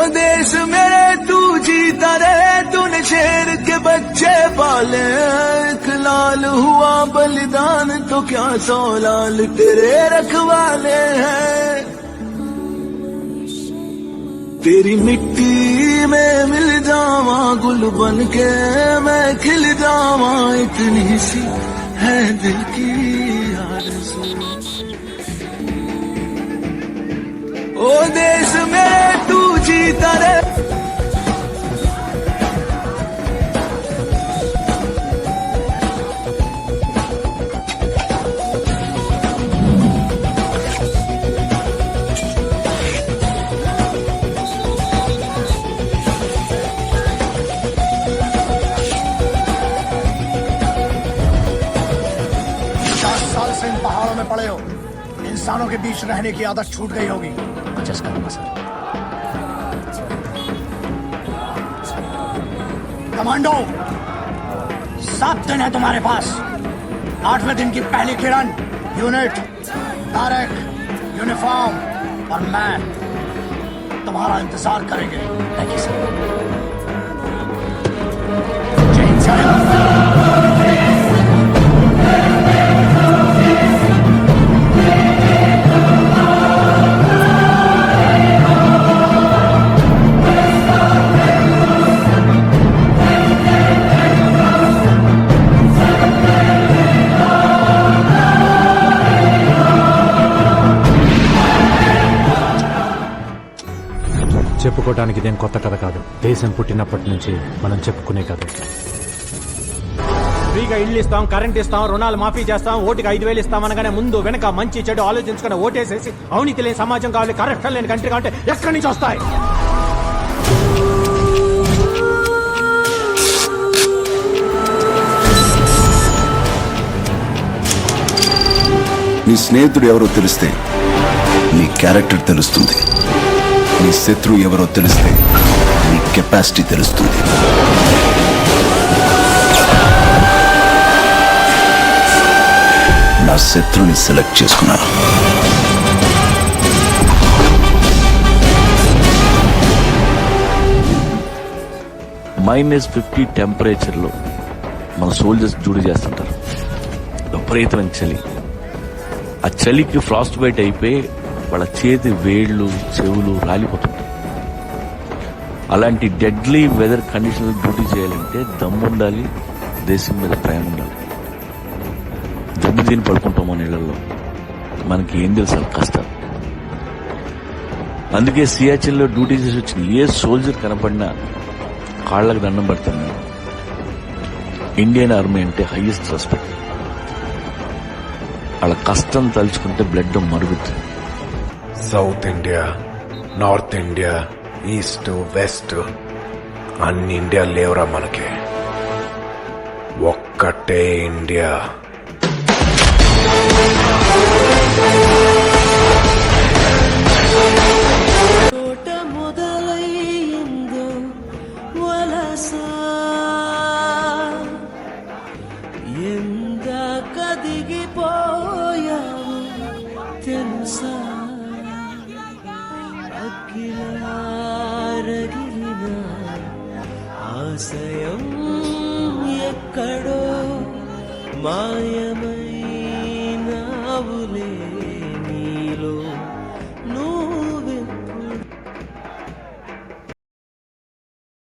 देश मेरे तू जीता रहे, तूने शेर के बच्चे पाले। एक लाल हुआ बलिदान तो क्या 100 लाल तेरे रखवाले हैं। तेरी मिट्टी में मिल जावा गुल बन के मैं खिल जावा, इतनी सी है दिल की आरज़ू। ओ देश में तू जीता रहे। पहाड़ों में पड़े हो, इंसानों के बीच रहने की आदत छूट गई होगी। एडजस्ट करूंगा सर। कमांडो, 7 दिन है तुम्हारे पास। 8वें दिन की पहली किरण, यूनिट, तारक, यूनिफॉर्म और मैं तुम्हारा इंतजार करेंगे। Thank you sir. जय हिंद। చెప్పుకోవడానికి ఇదేం కొత్త కథ కాదు. దేశం పుట్టినప్పటి నుంచి మనం చెప్పుకునే కథ. ఫ్రీగా ఇల్లు ఇస్తాం, కరెంట్ ఇస్తాం, రుణాలు మాఫీ చేస్తాం, ఓటుకి 5,000 ఇస్తామనగానే ముందు వెనక మంచి చెడు ఆలోచించుకుని ఓటేసేసి అవినీతి లేని సమాజం కావాలి, కరప్షన్ లేని కంట్రీ కావాలి. ఎక్కడి నుంచి వస్తాయి? నీ స్నేహితుడు ఎవరో తెలిస్తే నీ క్యారెక్టర్ తెలుస్తుంది. నీ శత్రువు ఎవరో తెలిస్తే నీ కెపాసిటీ తెలుస్తుంది. నా శత్రుని సెలెక్ట్ చేసుకున్నా. -50 టెంపరేచర్లో మన సోల్జర్స్ డ్యూటీ చేస్తుంటారు. విపరీతమైన చలి. ఆ చలికి ఫ్రాస్ట్ బైట్ అయిపోయి వాళ్ళ చేతి వేళ్ళు చెవులు రాలిపోతుంటాయి. అలాంటి డెడ్లీ వెదర్ కండిషన్లో డ్యూటీ చేయాలంటే దమ్ముండాలి, దేశం మీద ప్రేమ ఉండాలి. దెబ్బ తిని పడుకుంటాం మన ఇళ్లలో, మనకి ఏం తెలుసు కష్టం. అందుకే సియాచిన్లో డ్యూటీ చేసి వచ్చిన ఏ సోల్జర్ కనపడినా కాళ్లకు దండం పడతాను నేను. ఇండియన్ ఆర్మీ అంటే హైయెస్ట్ రెస్పెక్ట్. వాళ్ళ కష్టం తలుచుకుంటే బ్లడ్ మరుగుతుంది. South India, north India, east, west అన్ని ఇండియా లేవురా మనకి. ఒక్కటే ఇండియా. ఆశయం ఎక్కడో మాయమ